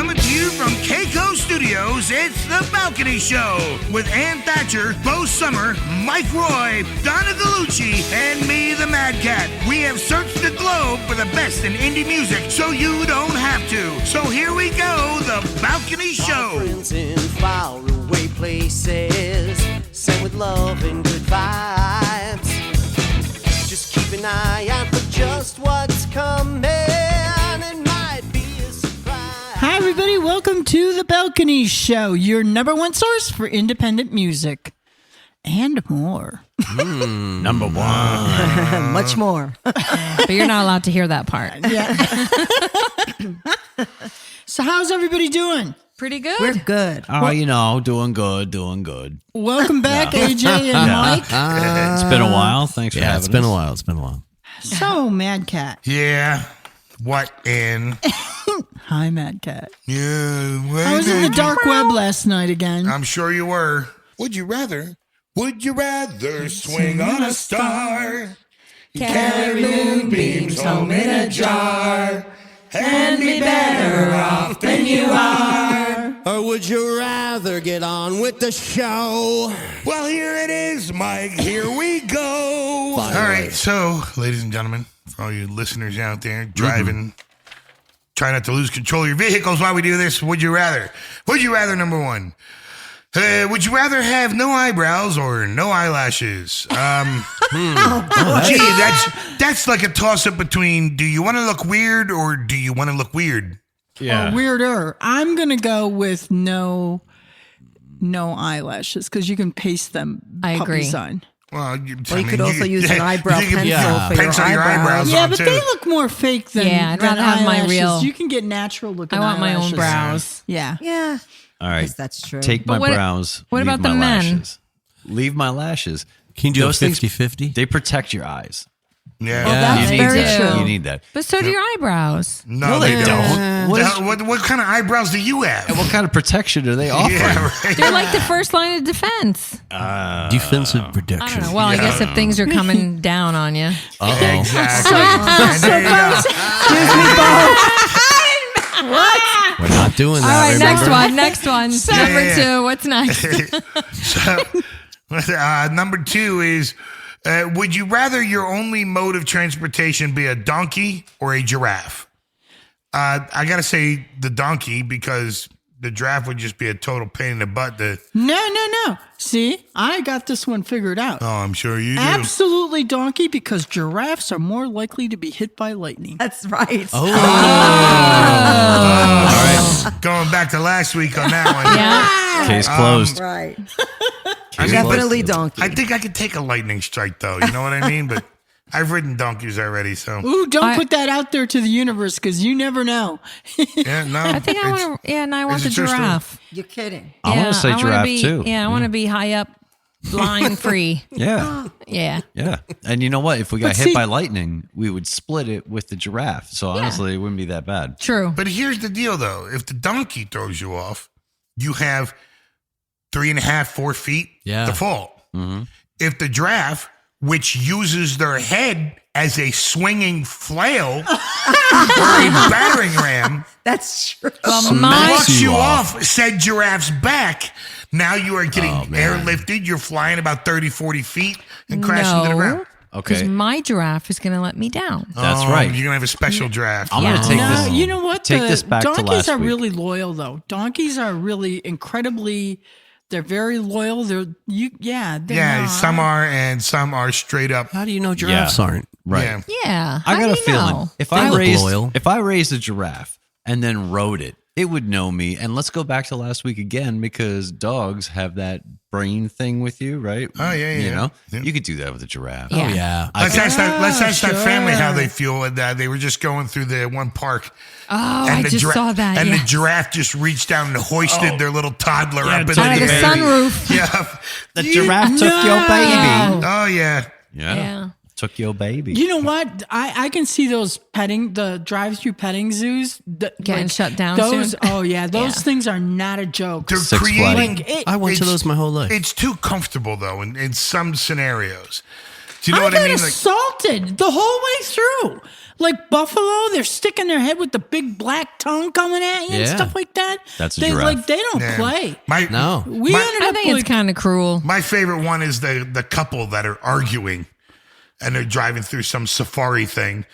Coming to you from Keiko Studios, it's The Balcony Show with Ann Thatcher, Bo Summer, Mike Roy, Donna Gallucci, and me, the Mad Cat. We have searched the globe for the best in indie music so you don't have to. So here we go, The Balcony Show. Friends in faraway places, sent with love and good vibes. Just keep an eye out for just what's coming. Hi, everybody. Welcome to The Balcony Show, your number one source for independent music and more. Number one. Much more. But you're not allowed to hear that part. Yeah. So how's everybody doing? Pretty good. We're good. Oh, you know, doing good. Welcome back, AJ and Mike. It's been a while. Thanks for having us. It's been a while. So, Mad Cat. Yeah. What in? Hi, Mad Cat. Yeah. I was in the dark web last night again. I'm sure you were. Would you rather swing on a star, carry moonbeams home in a jar, and be better off than you are? Or would you rather get on with the show? Well, here it is, Mike. Here we go. All right, so, ladies and gentlemen, for all you listeners out there driving, try not to lose control of your vehicles while we do this. Would you rather? Would you rather, number one? Would you rather have no eyebrows or no eyelashes? Gee, that's like a toss-up between do you want to look weird or do you want to look weird? Yeah. Or weirder. I'm going to go with no eyelashes because you can paste them. I agree. Puppy sign. Well, You could also use an eyebrow you can pencil for pencil your eyebrows. Yeah, on, but too. they look more fake than Yeah, I'd than rather have my eyelashes. real- You can get natural looking I want my own eyelashes. brows. Yeah. Yeah. All right. Guess that's true. Take my But brows. what leave about my the men? lashes. Leave my lashes. Can you do Those a things- 50-50? They protect your eyes. Yeah. Well, that's you need very that. true. You need that. But so do your eyebrows. No, they don't. What, is, What kind of eyebrows do you have? what kind of protection are they offering? Yeah, right. They're like the first line of defense. Defensive I protection. don't know. Well, I guess if things are coming down on you. Uh-oh. Exactly. And there you go. We're not doing All that. right, remember? next one. Yeah, Number yeah. 2. What's next? So, number 2 is, would you rather your only mode of transportation be a donkey or a giraffe? I got to say the donkey because the giraffe would just be a total pain in the butt. No. See, I got this one figured out. Oh, I'm sure you do. Absolutely donkey because giraffes are more likely to be hit by lightning. That's right. All right. Going back to last week on that one. Yeah. Case closed. Right. I mean, Definitely donkey. I think I could take a lightning strike, though. You know what I mean? But I've ridden donkeys already, so. Ooh, don't put that out there to the universe because you never know. Yeah, no. I think I want to. Yeah, and I want the it's a true story. giraffe. You're kidding. I want to say wanna giraffe be, too. Yeah, I want to be high up, line free. Yeah. Yeah. Yeah. And you know what? If we got But hit see- by lightning, we would split it with the giraffe. So honestly, it wouldn't be that bad. True. But here's the deal, though. If the donkey throws you off, you have 3.5, 4 feet Yeah. to fall. If the giraffe, which uses their head as a swinging flail or a battering ram, That's true. Well, knocks you you off said giraffe's back, now you are getting man. airlifted. You're flying about 30, 40 feet and crashing to the ground. Because Okay. my giraffe is going to let me down. That's Oh, right. You're going to have a special draft. I'm Yeah. going to take No, this. you know what? Take this back to donkeys last are week. really loyal, though. Donkeys are really incredibly. They're very loyal. They're Yeah, not. some are and some are straight up. How do you know giraffes aren't? Right. Yeah. Yeah. I how got do a you feeling know? if They I look raised loyal. a giraffe and then rode it, it would know me. And let's go back to last week again because dogs have that brain thing with you, right? Oh, yeah, You yeah. know, Yeah. you could do that with a giraffe. Yeah. Oh, yeah. Let's ask that sure. family how they feel. And they were just going through the one park. Oh, I the just saw that. And yeah. the giraffe just reached down and hoisted their little toddler up into Out of the baby. sunroof. Yeah. The giraffe took your baby. Oh, yeah. Yeah. Took your baby. You know what? I can see those the drive-through petting zoos Getting shut down Those soon. oh yeah, those Yeah. things are not a joke. They're Six creating. Flags. Like, I went to It's- those my whole life. It's too comfortable, though, in some scenarios. Do you know I what I got mean? Like, assaulted the whole way through. Like buffalo, they're sticking their head with the big black tongue coming at you and Yeah. stuff like that. That's a they giraffe. they don't yeah. play. No. We ended I up think it's kind of cruel. My favorite one is the couple that are arguing and they're driving through some safari thing.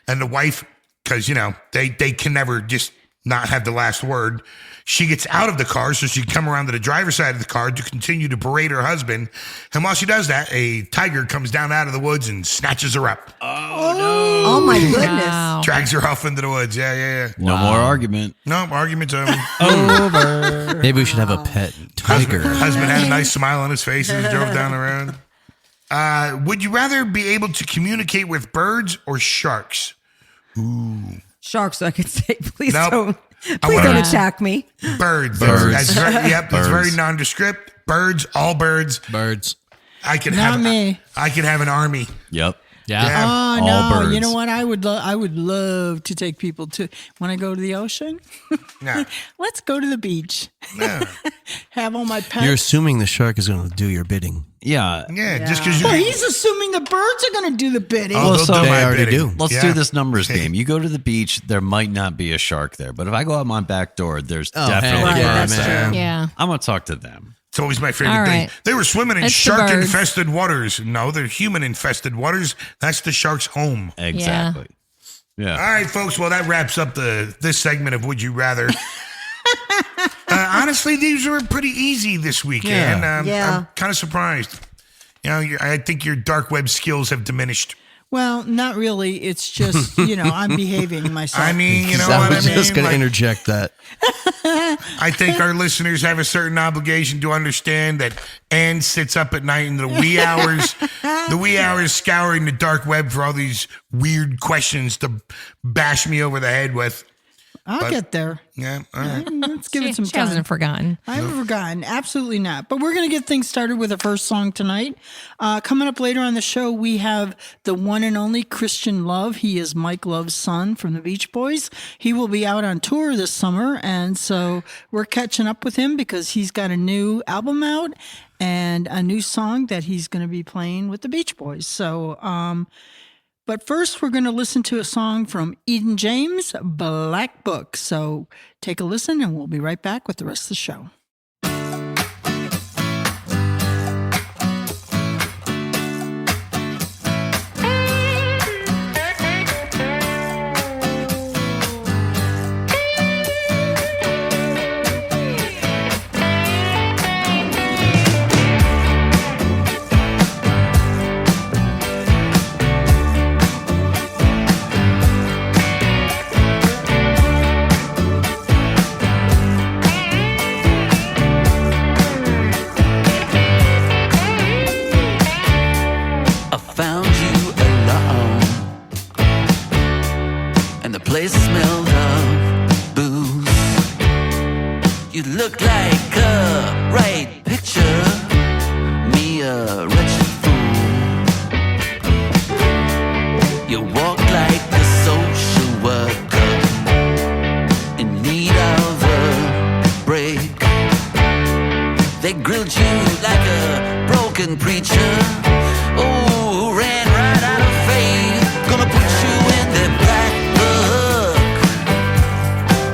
And the wife, because, they can never just not have the last word. She gets out of the car so she can come around to the driver's side of the car to continue to berate her husband. And while she does that, a tiger comes down out of the woods and snatches her up. Oh my goodness. Wow. Drags her off into the woods. Yeah. No more argument. No, argument's over. Maybe we should have a pet tiger. Husband had a nice smile on his face as he drove down the road. Would you rather be able to communicate with birds or sharks? Sharks, I could say, please Nope. don't. I Please wanna- don't attack me. Birds. Birds. That's very, yep, it's very Birds. nondescript. Birds, all birds. Birds. I can Not have me. I can have an army. Yep. Yeah. Yeah. Oh All no! birds. You know what? I would love to take people to when I go to the ocean. No. Let's go to the beach. No. Have all my pets. You're assuming the shark is going to do your bidding. Yeah. Yeah, just because you. well, he's assuming the birds are going to do the bidding. Oh, they'll so- do my They already bidding. do. Let's Yeah. do this numbers game. You go to the beach, there might not be a shark there, but if I go out my back door, there's definitely heck yeah, birds man. there. Yeah. I'm gonna talk to them. It's always my favorite All thing. right. They were swimming in It's the birds. shark-infested waters. No, they're human-infested waters. That's the shark's home. Exactly. Yeah. All right, folks. Well, that wraps up this segment of Would You Rather. Honestly, these were pretty easy this weekend. Yeah. Yeah. I'm kind of surprised. I think your dark web skills have diminished. Well, not really. It's just I'm behaving myself. I mean, you know I what I was mean? just going to Like, interject that. I think our listeners have a certain obligation to understand that Ann sits up at night in the wee hours scouring the dark web for all these weird questions to bash me over the head with. I'll get there. Yeah, all right. Let's give it some She time. hasn't forgotten. I haven't forgotten. Absolutely not. But we're going to get things started with the first song tonight. Coming up later on the show, we have the one and only Christian Love. He is Mike Love's son from the Beach Boys. He will be out on tour this summer. And so we're catching up with him because he's got a new album out and a new song that he's going to be playing with the Beach Boys. So, but first, we're going to listen to a song from Eden James, Black Book. So take a listen, and we'll be right back with the rest of the show. I found you alone, and the place smelled of booze. You look like a right picture, me a wretched fool. You walk like a social worker in need of a break. They grilled you like a broken preacher. Oh, ran right out of faith. Gonna put you in the black book.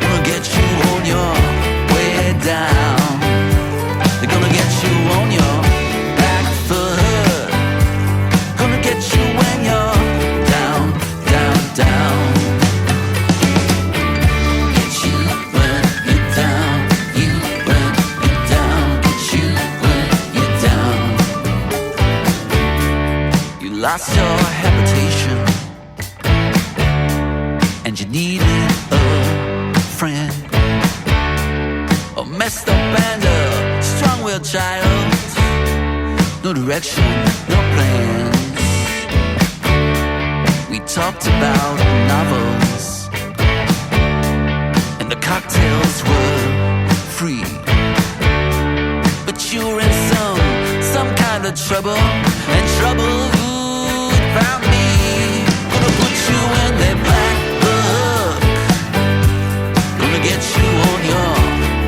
Gonna get you on your way down. They're gonna get you on your back foot. Gonna get you when you're down, down, down. Get you when you're down. You when you're down. Get you when you're down. You lost your habitation, and you needed a friend. A messed up and a strong-willed child. No direction, no plans. We talked about novels, and the cocktails were free. But you were in some kind of trouble, and trouble found me. Gonna put you in that black book. Gonna get you on your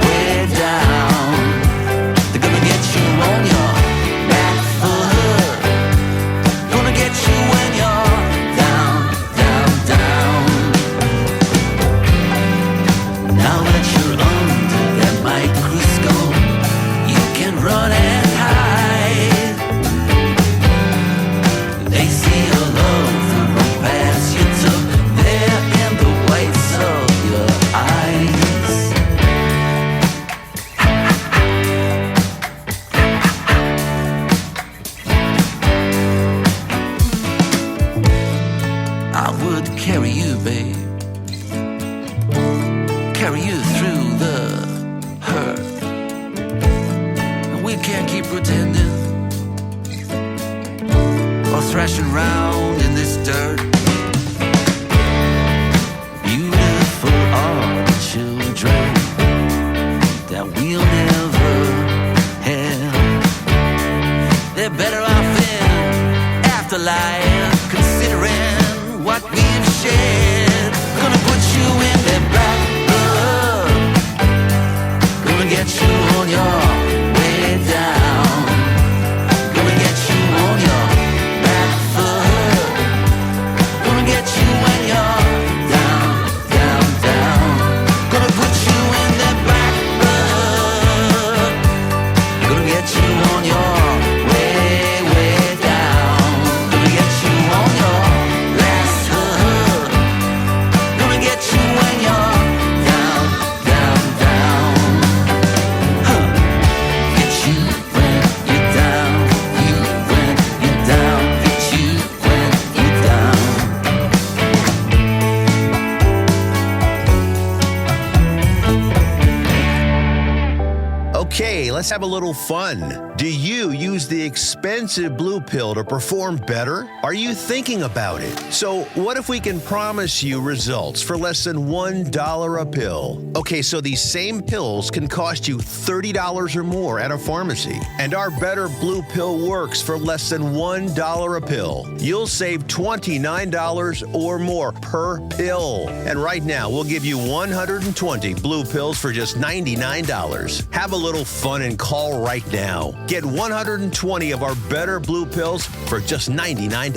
way down. They're gonna get you on your back foot. Gonna get through the hurt. And we can't keep pretending or thrashing around in this dirt. Beautiful are the children that we'll never have. They're better off in afterlife, considering what we've shared. Gonna put you in their back book, gonna get you on your way down, gonna get you on your back foot, gonna get you when you're down, down, down. Gonna put you in their back book, gonna get you on your way, way down, gonna get you on your last hook, gonna get you when you're down, down, down. Huh. Get you when you're down, you when you're down, get you when you're down. Okay, let's have a little fun. Do you use the expensive blue pill to perform better? Are you thinking about it? So, what if we can promise you results for less than $1 a pill? Okay, so these same pills can cost you $30 or more at a pharmacy, and our better blue pill works for less than $1 a pill. You'll save $29 or more per pill. And right now, we'll give you 120 blue pills for just $99. Have a little fun and call right now. Get 120 of our better blue pills for just $99.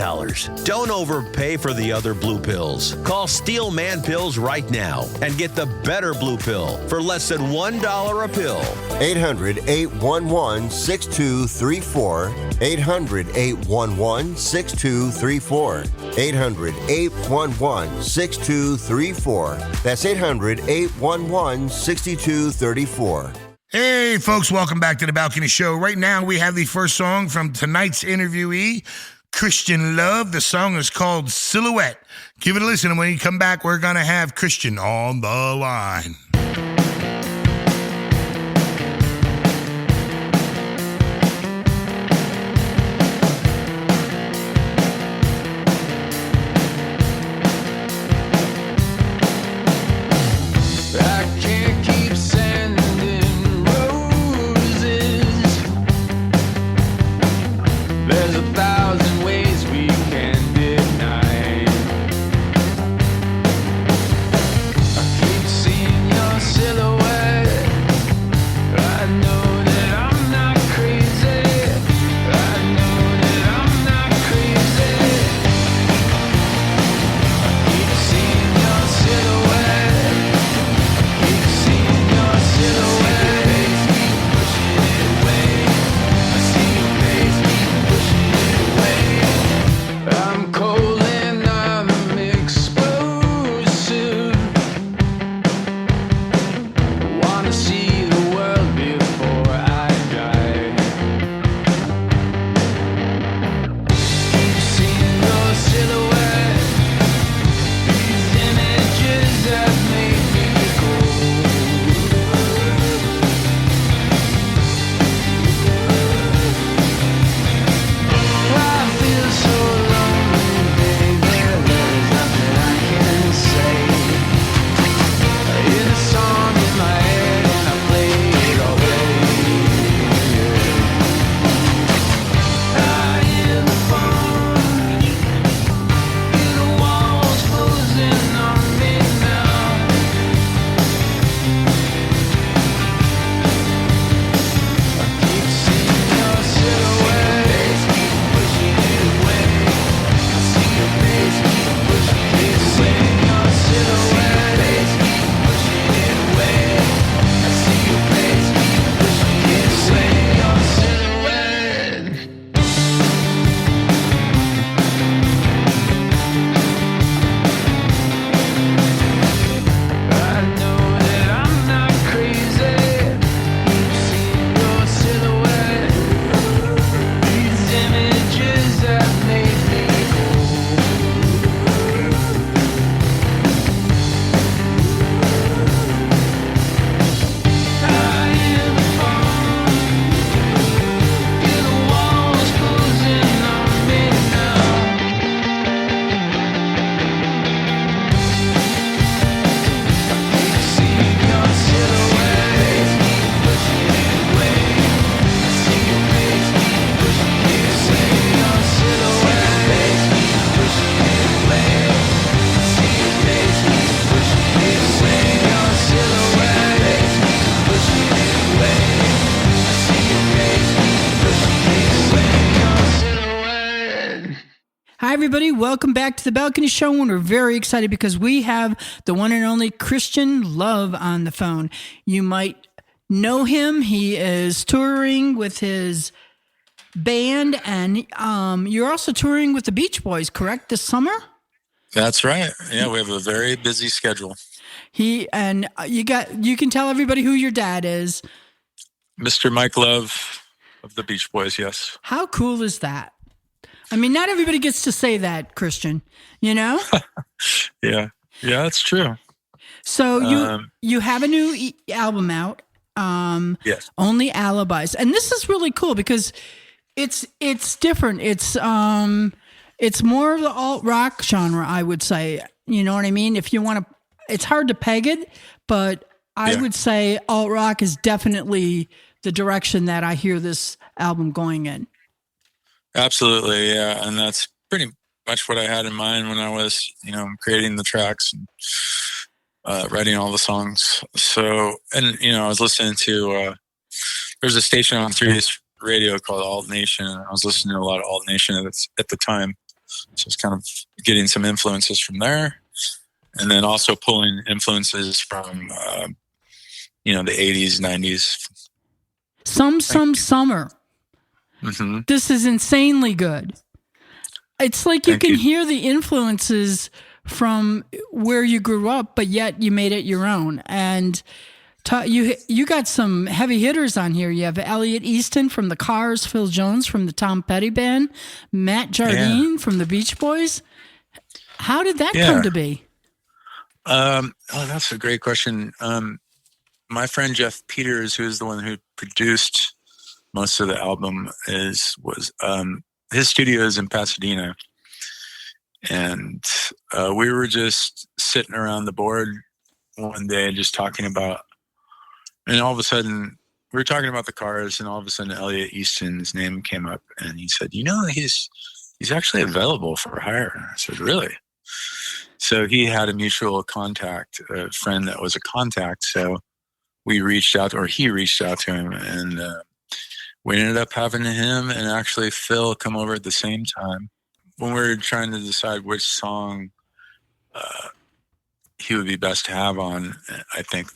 Don't overpay for the other blue pills. Call Steel Man Pills right now and get the better blue pill for less than $1 a pill. 800-811-6234. 800-811-6234. 800-811-6234. That's 800-811-6234. Hey, folks, welcome back to The Balcony Show. Right now, we have the first song from tonight's interviewee, Christian Love. The song is called Silhouette. Give it a listen, and when you come back, we're going to have Christian on the line. Seeing your everybody. Welcome back to the Balcony Show. And we're very excited because we have the one and only Christian Love on the phone. You might know him. He is touring with his band, and you're also touring with the Beach Boys, correct, this summer? That's right. Yeah, we have a very busy schedule. You can tell everybody who your dad is. Mr. Mike Love of the Beach Boys, yes. How cool is that? I mean, not everybody gets to say that, Christian, you know? Yeah, that's true. So you have a new album out, yes. Only Alibis. And this is really cool because it's different. It's more of the alt rock genre, I would say. You know what I mean? If you want to, it's hard to peg it, but I would say alt rock is definitely the direction that I hear this album going in. Absolutely, yeah. And that's pretty much what I had in mind when I was, creating the tracks and writing all the songs. So, and, I was listening to, there's a station on 3D's radio called Alt Nation, and I was listening to a lot of Alt Nation at the time. So it's kind of getting some influences from there. And then also pulling influences from, the 80s, 90s. Some Summer. Mm-hmm. This is insanely good. It's like you can hear the influences from where you grew up, but yet you made it your own. And you got some heavy hitters on here. You have Elliot Easton from the Cars, Phil Jones from the Tom Petty Band, Matt Jardine from the Beach Boys. How did that come to be? That's a great question. My friend Jeff Peters, who is the one who produced most of the album, was his studio is in Pasadena, and we were just sitting around the board one day, just talking about, and all of a sudden we were talking about the Cars, and all of a sudden Elliot Easton's name came up, and he said, he's actually available for hire. I said, really? So he had a mutual contact, a friend that was a contact. So he reached out to him, and we ended up having him and actually Phil come over at the same time. When we were trying to decide which song he would be best to have on, I think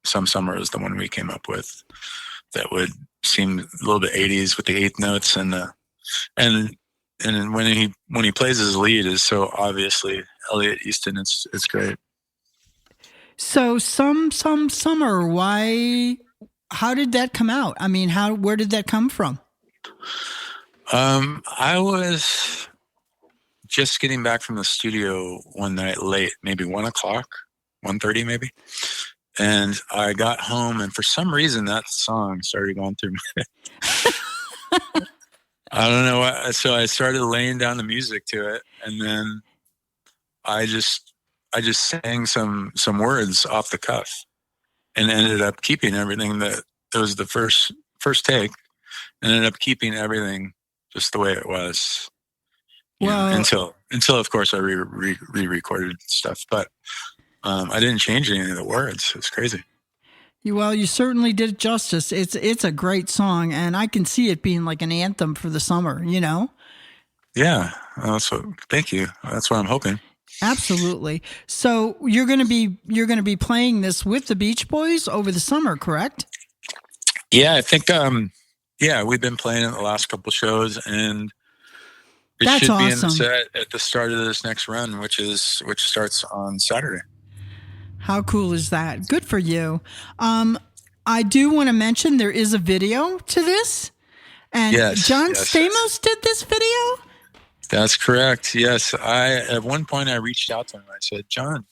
Some Summer is the one we came up with that would seem a little bit 80s with the eighth notes and when he plays his lead is so obviously Elliot Easton. It's great. So Some Summer, why? How did that come out? I mean, where did that come from? I was just getting back from the studio one night late, maybe 1:30 maybe. And I got home, and for some reason that song started going through my head. I don't know why. So I started laying down the music to it, and then I just sang some words off the cuff, and ended up keeping everything that it was the first take, and ended up keeping everything just the way it was. Until of course I re-recorded stuff, but I didn't change any of the words. It's crazy. Well, you certainly did it justice. It's a great song, and I can see it being like an anthem for the summer, Yeah. Thank you. That's what I'm hoping. Absolutely. So you're going to be playing this with the Beach Boys over the summer, correct? Yeah, I think we've been playing it the last couple shows, and it That's should be awesome. in the set at the start of this next run, which starts on Saturday. How cool is that? Good for you. I do want to mention there is a video to this, and John Stamos did this video. That's correct. Yes, at one point I reached out to him. I said, "John,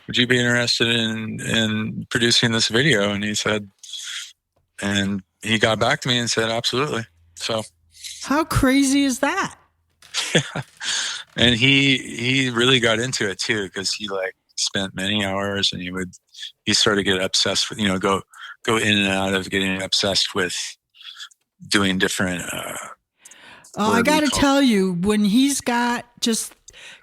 would you be interested in producing this video?" And he said, and he got back to me and said, "Absolutely." So, how crazy is that? And he really got into it too, because he spent many hours, and he started to get obsessed with, go in and out of getting obsessed with doing different. I got to tell you, when he's got just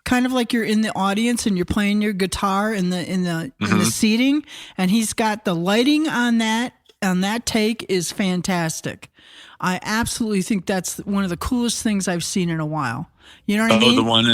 kind of like you're in the audience and you're playing your guitar in the seating, and he's got the lighting on that take is fantastic. I absolutely think that's one of the coolest things I've seen in a while. You know what I mean? The one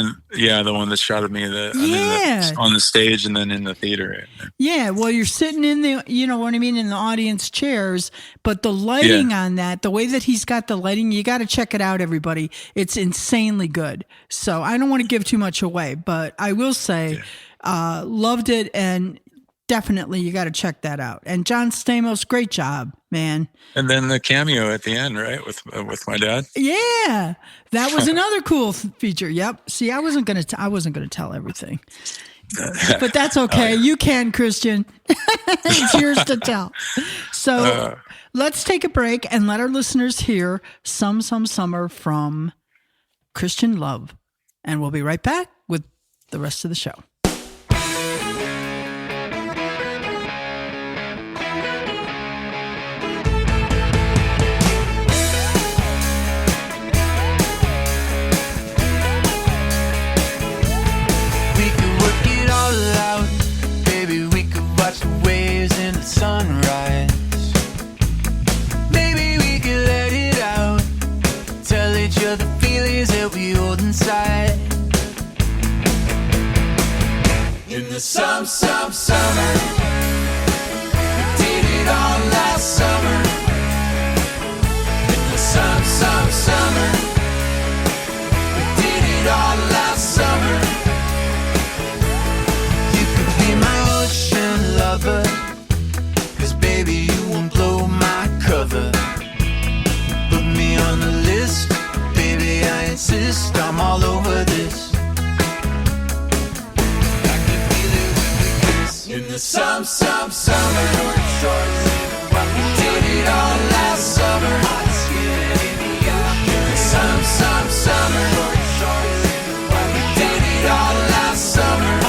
that shot at me on the stage and then in the theater. Yeah, well, you're sitting in the, you know what I mean, in the audience chairs, but the lighting on that, the way that he's got the lighting, you got to check it out, everybody. It's insanely good. So I don't want to give too much away, but I will say, loved it, and definitely you got to check that out. And John Stamos, great job, man. And then the cameo at the end, right, with my dad. Yeah, that was another cool feature. Yep. See, I wasn't gonna tell everything, but that's okay. You can, Christian. It's yours to tell. So let's take a break and let our listeners hear "Some Summer" from Christian Love, and we'll be right back with the rest of the show. Sunrise. Maybe we could let it out. Tell each other feelings that we hold inside. In the summer, we did it all last summer. In the summer, we did it all last summer. You could be my ocean lover. Baby, you won't blow my cover. Put me on the list. Baby, I insist. I'm all over this. I can feel it when we kiss. In the summer. We did it all last summer. In the summer. We did it all last summer.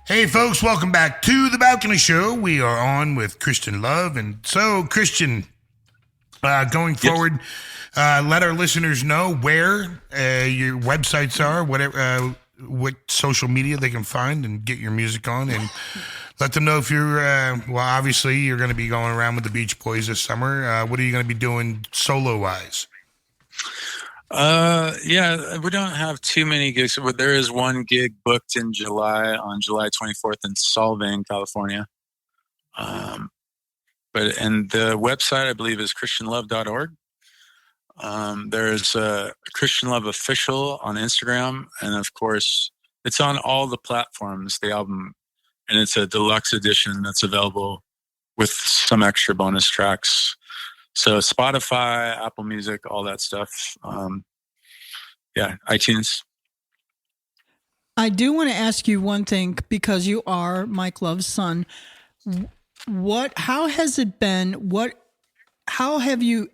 Hey folks, welcome back to The Balcony Show. We are on with Christian Love. And so, Christian, going forward, let our listeners know where your websites are, whatever, what social media they can find and get your music on, and let them know if you're, well, obviously you're going to be going around with the Beach Boys this summer. What are you going to be doing solo-wise? Yeah, we don't have too many gigs, but there is one gig booked in July, on July 24th in Solvang, California. And the website, I believe, is christianlove.org. There's Christian Love Official on Instagram, and of course, it's on all the platforms, the album, and it's a deluxe edition that's available with some extra bonus tracks. So Spotify, Apple Music, all that stuff. Yeah, iTunes. I do want to ask you one thing, because you are Mike Love's son. How has it been?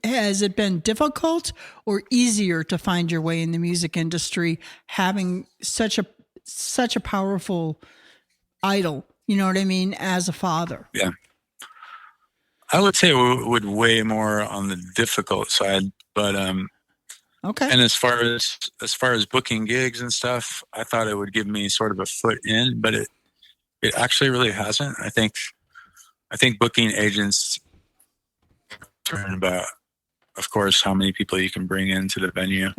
Has it been difficult or easier to find your way in the music industry, having such a powerful idol, you know what I mean, as a father? Yeah. I would say it would weigh more on the difficult side, but okay. And as far as booking gigs and stuff, I thought it would give me sort of a foot in, but it actually really hasn't. I think booking agents learn about of course, how many people you can bring into the venue,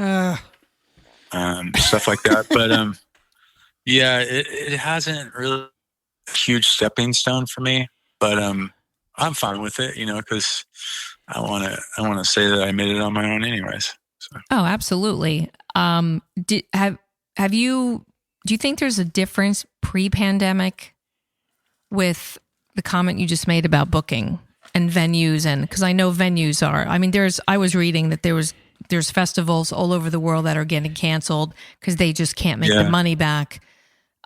stuff like that. But yeah, it hasn't really a huge stepping stone for me. But I'm fine with it, because I want to say that I made it on my own, anyways. So. Oh, absolutely. Do you think there's a difference pre-pandemic with the comment you just made about booking and venues? And because I know venues I was reading that there's festivals all over the world that are getting canceled because they just can't make the money back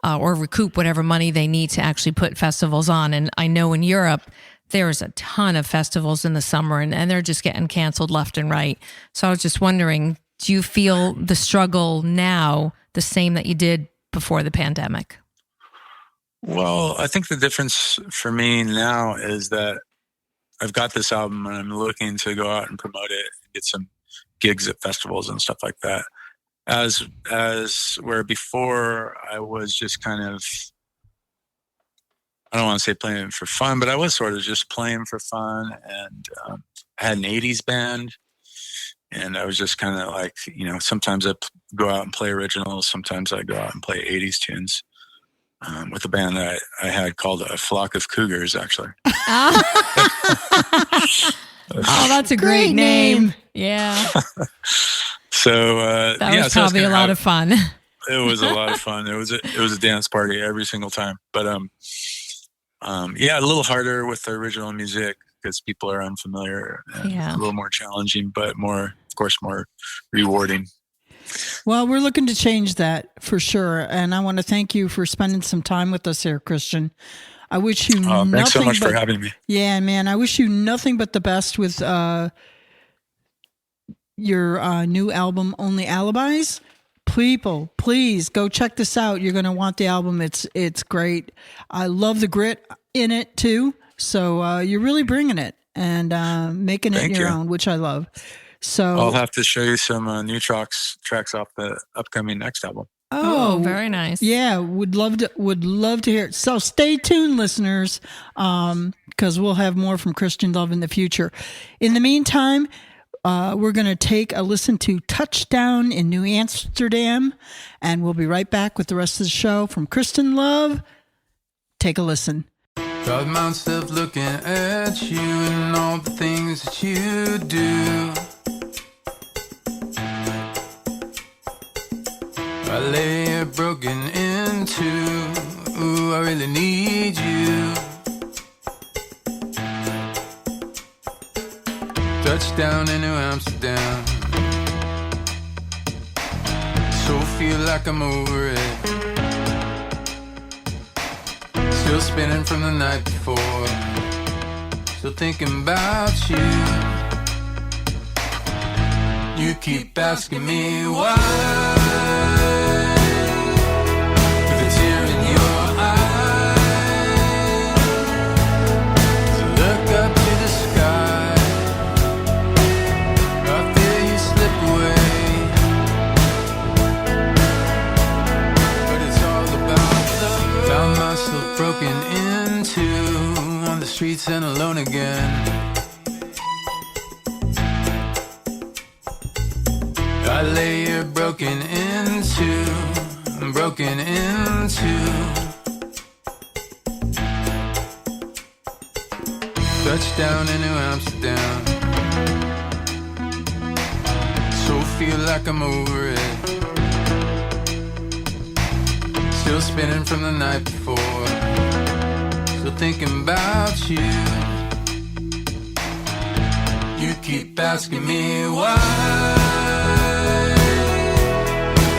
or recoup whatever money they need to actually put festivals on. And I know in Europe, there's a ton of festivals in the summer and they're just getting canceled left and right. So I was just wondering, do you feel the struggle now the same that you did before the pandemic? Well, I think the difference for me now is that I've got this album and I'm looking to go out and promote it and get some gigs at festivals and stuff like that. As where before I was just kind of, I don't want to say playing for fun, but I was sort of just playing for fun. And I had an 80s band and I was just kind of like, sometimes I go out and play originals. Sometimes I go out and play 80s tunes. With a band that I had called A Flock of Cougars, actually. Oh, that's a great name. Yeah. So that was probably a lot of fun. It was a lot of fun. It was a dance party every single time. But yeah, a little harder with the original music because people are unfamiliar. A little more challenging, but more rewarding. Well, we're looking to change that for sure. And I want to thank you for spending some time with us here, Christian. I wish you nothing thanks so much for having me. Yeah, man. I wish you nothing but the best with your new album, Only Alibis. People, please go check this out. You're going to want the album. It's great. I love the grit in it too. So you're really bringing it and making it your own, which I love. So I'll have to show you some new tracks off the upcoming next album. Oh, very nice. Yeah, would love to hear it. So stay tuned, listeners, because we'll have more from Christian Love in the future. In the meantime, we're going to take a listen to Touchdown in New Amsterdam, and we'll be right back with the rest of the show from Christian Love. Take a listen. Proud myself looking at you and all the things that you do. I lay here broken into, ooh, I really need you. Touchdown in New Amsterdam. So feel like I'm over it. Still spinning from the night before. Still thinking about you. You keep asking me why. Broken into on the streets and alone again. I lay here broken into. Touchdown in New Amsterdam. So feel like I'm over it. Still spinning from the night before. Still thinking about you. You keep asking me why.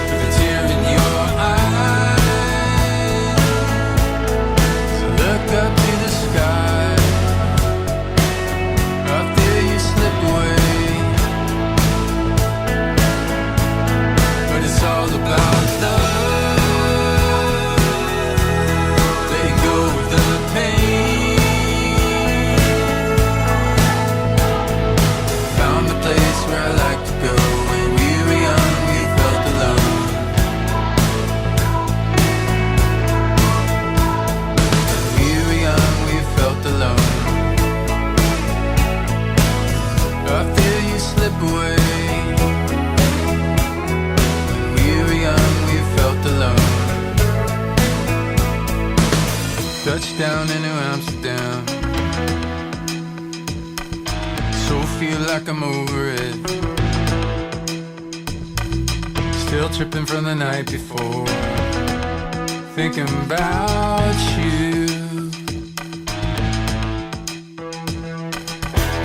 With a tear in your eye. So look up to the sky. Out there you slip away. But it's all about love. Found the place where I like to go. Touchdown in New Amsterdam. So feel like I'm over it. Still tripping from the night before. Thinking about you.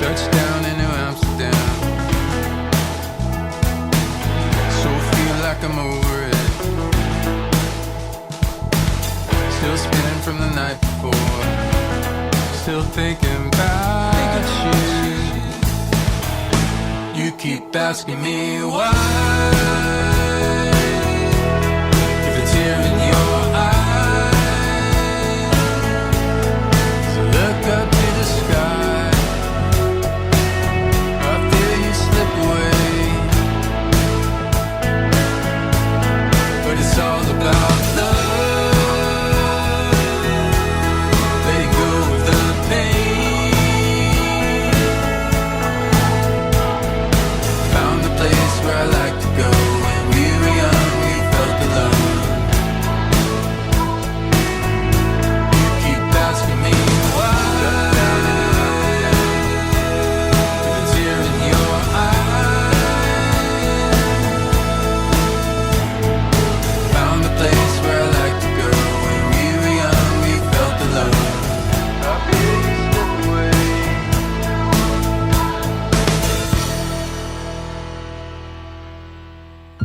Touchdown in New Amsterdam. So feel like I'm over it. Still spinning from the night before. Still thinking about you. You keep asking me why. If it's here in your eyes, so look up to the sky. I feel you slip away, but it's all about love. Letting go of the pain. Found the place where I like to go. When we were young, we felt alone. You keep asking me why. If it's here in your eyes. Found the place where I like to go. When we were young, we felt alone. I feel you slip away.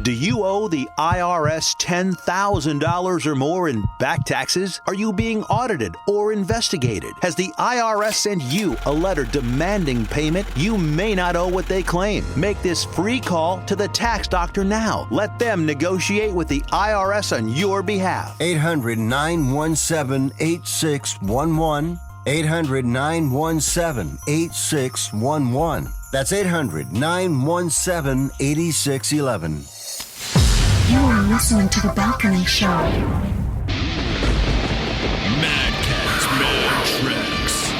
Do you owe the IRS $10,000 or more in back taxes? Are you being audited or investigated? Has the IRS sent you a letter demanding payment? You may not owe what they claim. Make this free call to the tax doctor now. Let them negotiate with the IRS on your behalf. 800-917-8611. 800-917-8611. That's 800-917-8611. You are listening to The Balcony Show. Mad Cats, Mad Tracks.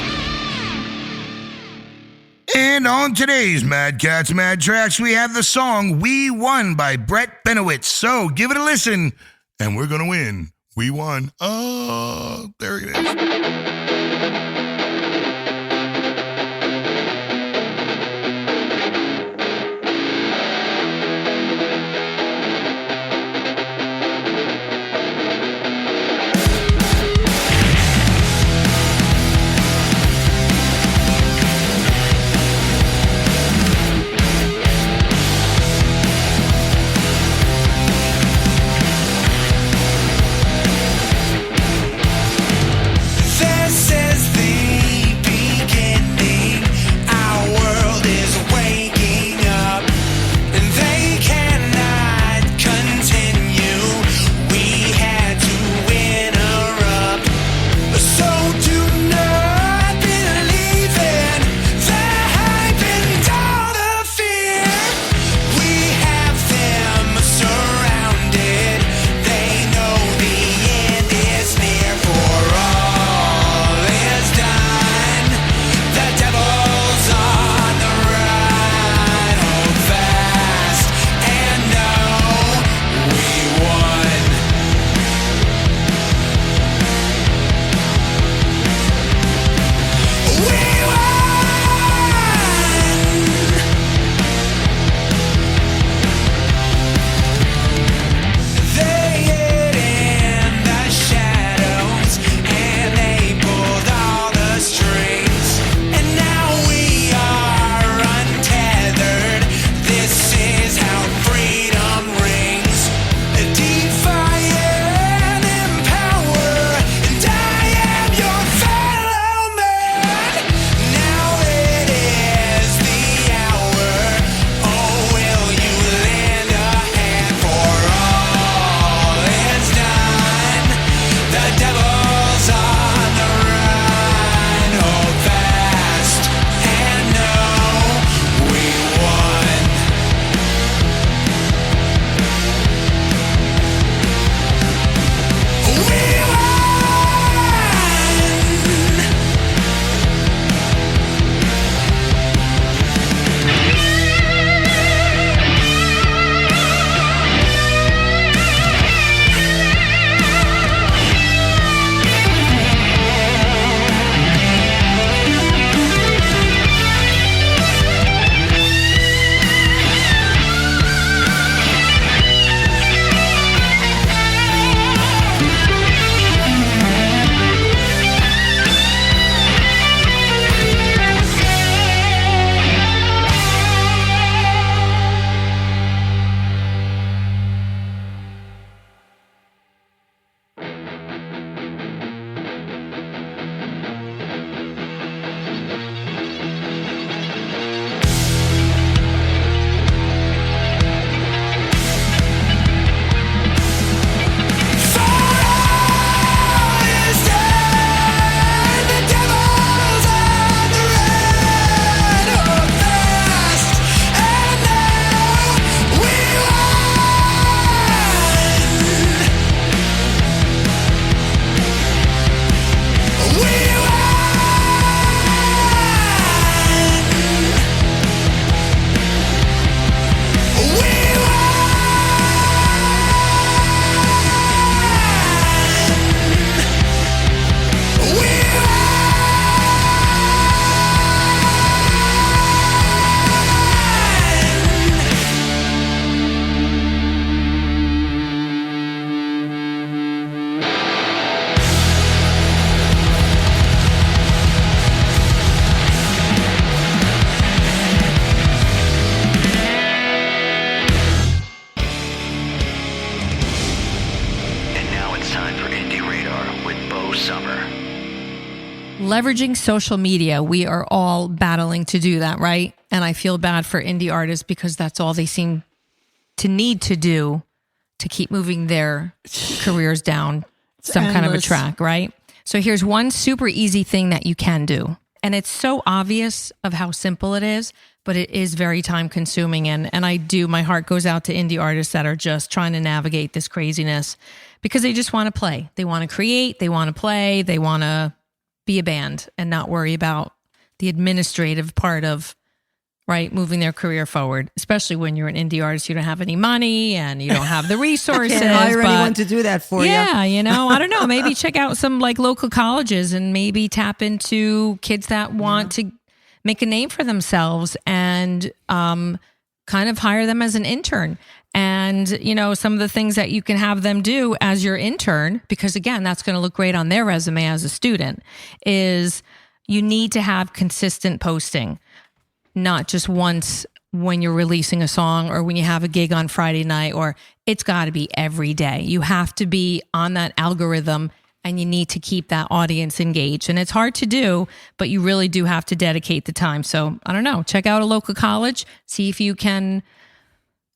And on today's Mad Cats, Mad Tracks, we have the song We Won by Brett Benowitz. So give it a listen, and we're going to win. We won. Oh, there it is. There leveraging social media. We are all battling to do that, right? And I feel bad for indie artists because that's all they seem to need to do to keep moving their careers down some kind of a track, right? So here's one super easy thing that you can do. And it's so obvious of how simple it is, but it is very time consuming. And my heart goes out to indie artists that are just trying to navigate this craziness because they just want to play. They want to create, they want to play, they want to be a band and not worry about the administrative part of, right, moving their career forward, especially when you're an indie artist. You don't have any money and you don't have the resources. Can't hire anyone to do that for you. Yeah, I don't know. Maybe check out some like local colleges and maybe tap into kids that want to make a name for themselves and kind of hire them as an intern. And, some of the things that you can have them do as your intern, because again, that's going to look great on their resume as a student, is you need to have consistent posting. Not just once when you're releasing a song or when you have a gig on Friday night, or it's got to be every day. You have to be on that algorithm and you need to keep that audience engaged. And it's hard to do, but you really do have to dedicate the time. So I don't know, check out a local college, see if you can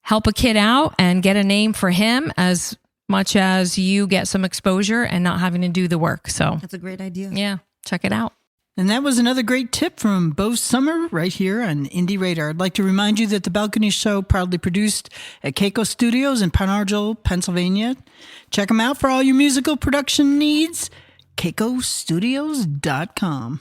help a kid out and get a name for him as much as you get some exposure and not having to do the work. So that's a great idea. Yeah, check it out. And that was another great tip from Bo Summer right here on Indie Radar. I'd like to remind you that The Balcony Show proudly produced at Keiko Studios in Penargil, Pennsylvania. Check them out for all your musical production needs. KeikoStudios.com.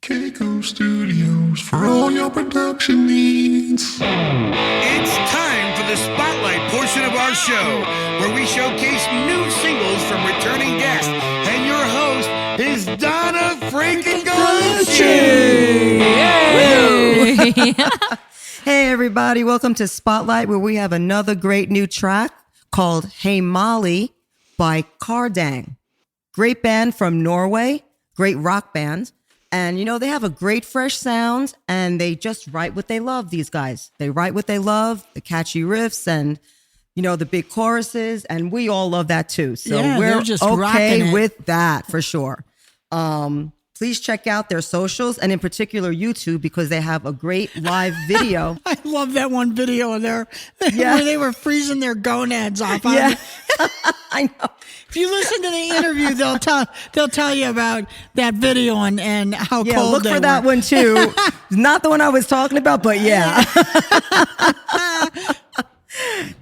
Keiko Studios for all your production needs. It's time for the Spotlight portion of our show, where we showcase new singles from returning guests. And your host is Donna freaking Galucci. Hey, everybody. Welcome to Spotlight, where we have another great new track called Hey Molly by Kardang. Great band from Norway, great rock band. And, they have a great fresh sound and they just write what they love, these guys. They write what they love, the catchy riffs and, the big choruses. And we all love that too. So we're just okay with that for sure. Please check out their socials and in particular YouTube because they have a great live video. I love that one video of where they were freezing their gonads off. Yeah. I know. If you listen to the interview, they'll tell you about that video and how cold look they for that one too. Not the one I was talking about, but yeah.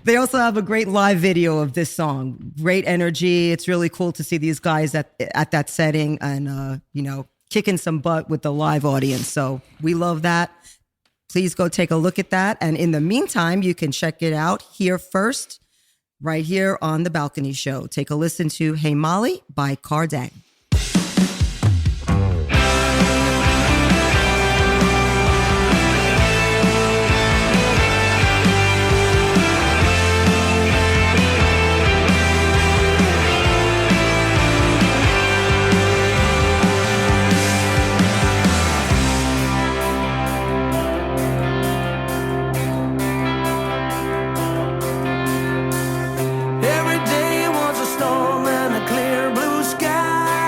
They also have a great live video of this song. Great energy. It's really cool to see these guys at that setting and, kicking some butt with the live audience. So we love that. Please go take a look at that. And in the meantime, you can check it out here first, right here on The Balcony Show. Take a listen to Hey Molly by Kardang. Every day was a storm and a clear blue sky.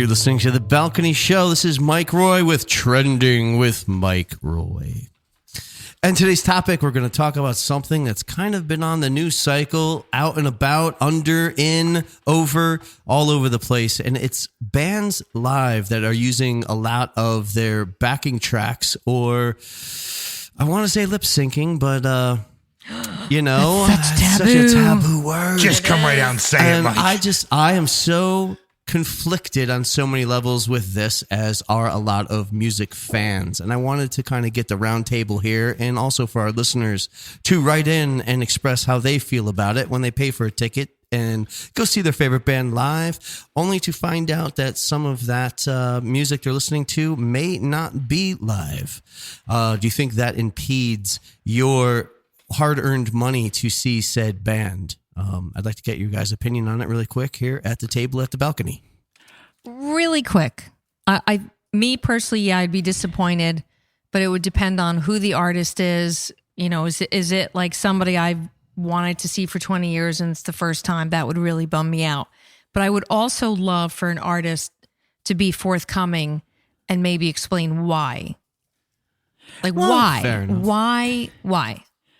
You're listening to The Balcony Show. This is Mike Roy with Trending with Mike Roy. And today's topic, we're going to talk about something that's kind of been on the news cycle, out and about, under, in, over, all over the place. And it's bands live that are using a lot of their backing tracks, or I want to say lip syncing, but you know, That's such a taboo word. Just come right out and say it, Mike. I am so conflicted on so many levels with this, as are a lot of music fans. And I wanted to kind of get the round table here, and also for our listeners to write in and express how they feel about it when they pay for a ticket and go see their favorite band live, only to find out that some of that music they're listening to may not be live. Do you think that impedes your hard-earned money to see said band? I'd like to get your guys' opinion on it really quick here at the table at the balcony. Really quick. Me personally, yeah, I'd be disappointed, but it would depend on who the artist is. You know, is it like somebody I've wanted to see for 20 years and it's the first time? That would really bum me out. But I would also love for an artist to be forthcoming and maybe explain why. Like, why? Fair enough. Why?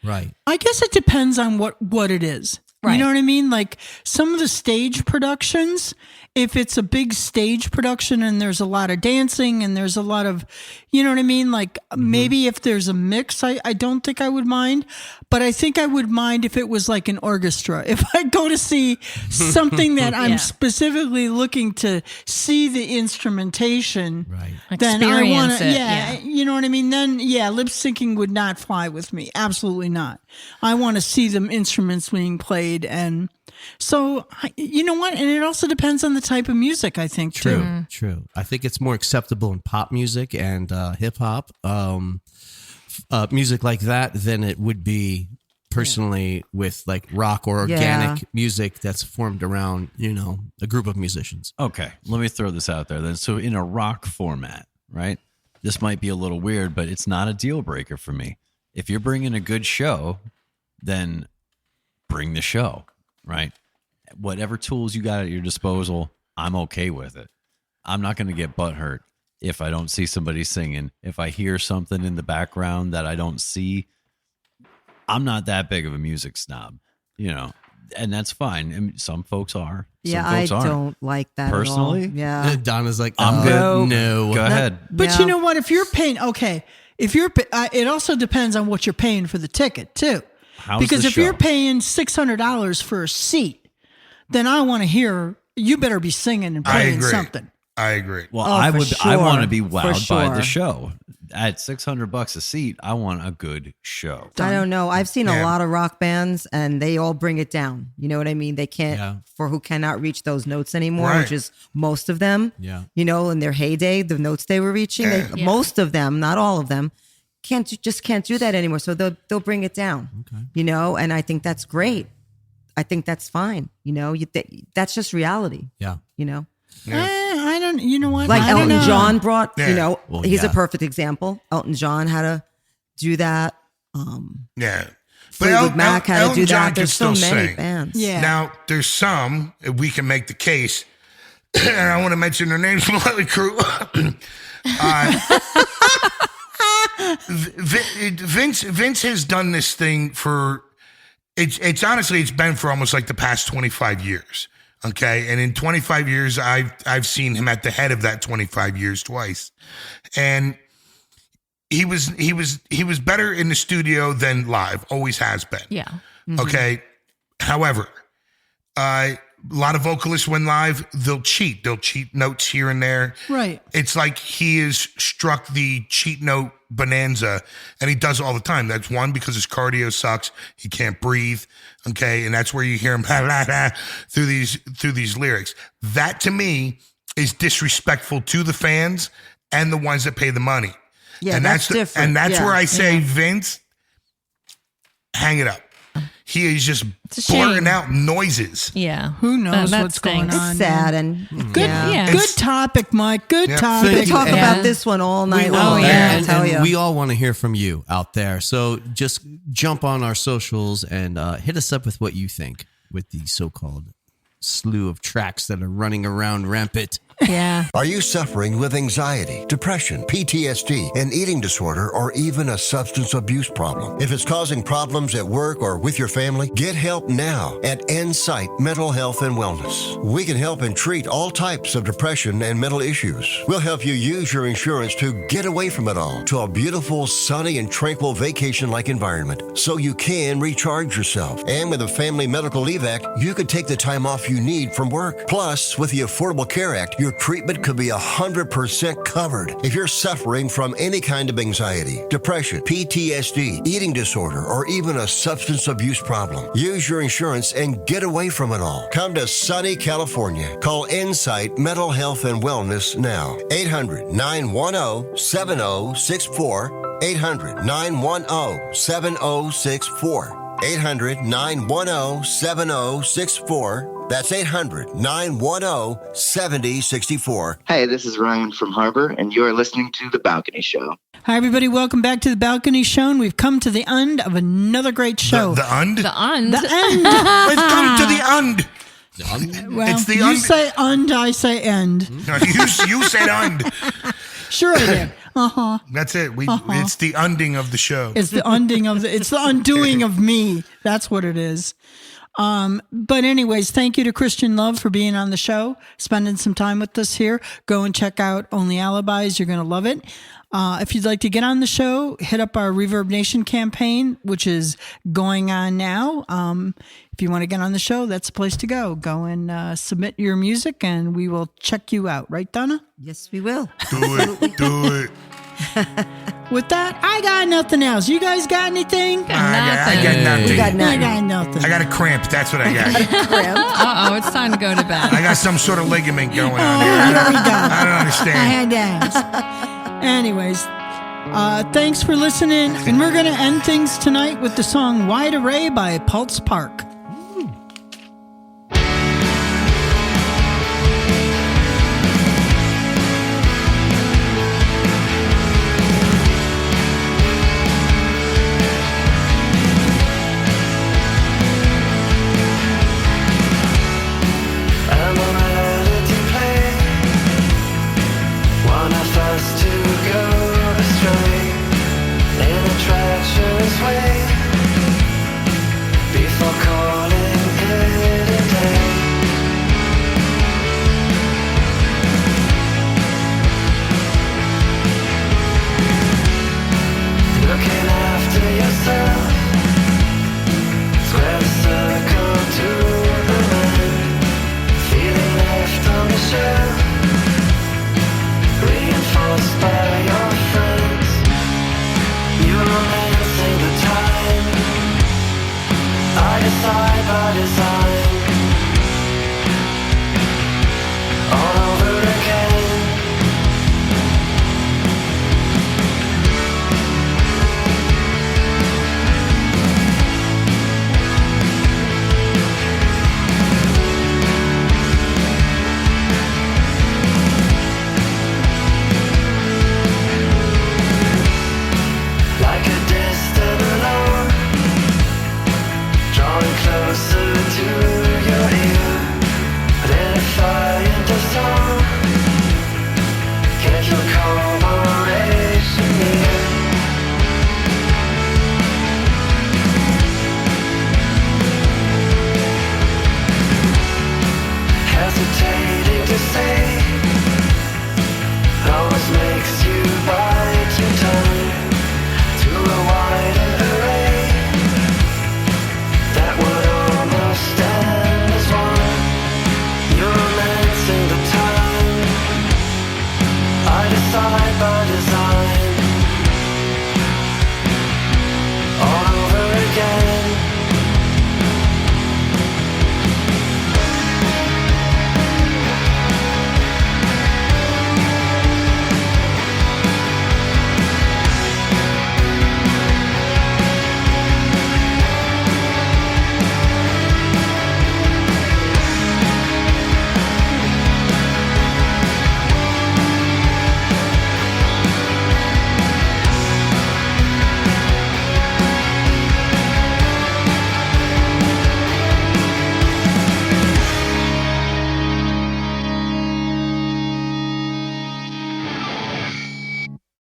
Right. I guess it depends on what it is. Right. You know what I mean? Like some of the stage productions, if it's a big stage production and there's a lot of dancing and there's a lot of, you know what I mean? Like maybe if there's a mix, I don't think I would mind, but I think I would mind if it was like an orchestra. If I go to see something that I'm specifically looking to see the instrumentation, right, then I want Experience to, it, you know what I mean? Then, lip syncing would not fly with me. Absolutely not. I want to see the instruments being played. And so, you know what? And it also depends on the type of music, I think, too. True. I think it's more acceptable in pop music and hip hop, music like that, than it would be personally with like rock or organic music that's formed around, you know, a group of musicians. Okay, let me throw this out there then. So in a rock format, right? This might be a little weird, but it's not a deal breaker for me. If you're bringing a good show, then bring the show, right? Whatever tools you got at your disposal, I'm okay with it. I'm not going to get butthurt if I don't see somebody singing. If I hear something in the background that I don't see, I'm not that big of a music snob, you know, and that's fine. I mean, some folks are. Yeah, some folks I aren't. don't like that Personally? at all. Yeah. Donna's like, I'm good. No. Go ahead. But you know what? If you're paying, it also depends on what you're paying for the ticket, too. Because if you're paying $600 for a seat, then I want to hear, you better be singing and playing something. I agree. Well, Oh, I for would. sure. I want to be wowed by the sure. show. At $600 a seat, I want a good show. I don't know. I've seen a lot of rock bands and they all bring it down. You know what I mean? They can't, for who cannot reach those notes anymore, Right. which is most of them. Yeah. You know, in their heyday, the notes they were reaching, most of them, not all of them, can't do that anymore. So they'll bring it down. Okay. You know, and I think that's great. I think that's fine. You know, that's just reality. Yeah. You know. I don't. You know what? Like I don't Elton know. John brought. Yeah. You know, Well, he's a yeah. perfect example. Elton John had to do that. Yeah. Fleetwood Mac had to Elton do John that. can There's so still many sing. bands. Yeah. Now, there's some, we can make the case, and I want to mention their names, Motley Crue. Vince has done this thing for, it's honestly, it's been for almost like the past 25 years. Okay. And in 25 years, I've seen him at the head of that 25 years twice. And he was better in the studio than live, always has been. Yeah. Okay. However, a lot of vocalists when live, they'll cheat notes here and there. Right. It's like he has struck the cheat note bonanza, and he does it all the time. That's one, because his cardio sucks. He can't breathe. Okay. And that's where you hear him through these lyrics. That to me is disrespectful to the fans and the ones that pay the money. Yeah, and that's different. And that's Yeah. where I say, Vince, hang it up. He is just a shame. blurting out noises. Yeah. Who knows That what's going stinks. on? It's sad and Good, Yeah. good topic, Mike. Good Yeah. topic. We could talk Yeah. about this one all night We long. will. I tell And you. we all want to hear from you out there. So just jump on our socials and hit us up with what you think with the so-called slew of tracks that are running around rampant. Yeah. Are you suffering with anxiety, depression, PTSD, an eating disorder, or even a substance abuse problem? If it's causing problems at work or with your family, get help now at Insight Mental Health and Wellness. We can help and treat all types of depression and mental issues. We'll help you use your insurance to get away from it all to a beautiful, sunny, and tranquil vacation-like environment so you can recharge yourself. And with the Family Medical Leave Act, you could take the time off you need from work. Plus, with the Affordable Care Act, your treatment could be 100% covered. If you're suffering from any kind of anxiety, depression, PTSD, eating disorder, or even a substance abuse problem, use your insurance and get away from it all. Come to sunny California. Call Insight Mental Health and Wellness now. 800-910-7064. 800-910-7064. 800-910-7064. That's 800-910-7064. Hey, this is Ryan from Harbor, and you're listening to The Balcony Show. Hi, everybody. Welcome back to The Balcony Show. And we've come to the end of another great show. The und? The und. The end. Let's come to the und. Well, It's the you und. say und, I say end. No, you said und. Sure I did. Uh-huh. That's it. It's the unding of the show. It's the unding of it's the undoing of me. That's what it is. But anyways, thank you to Christian Love for being on the show, spending some time with us here. Go and check out Only Alibis. You're going to love it. If you'd like to get on the show, hit up our Reverb Nation campaign, which is going on now. If you want to get on the show, that's the place to go. Go and submit your music and we will check you out. Right, Donna? Yes, we will. Do it. With that, I got nothing else. You guys got anything? I got nothing. You got nothing. I got nothing. I got a cramp. That's what I got. Uh-oh, it's time to go to bed. I got some sort of ligament going on here. I don't understand. I had to ask. Anyways, thanks for listening. And we're going to end things tonight with the song Wide Array by Pulse Park. By design.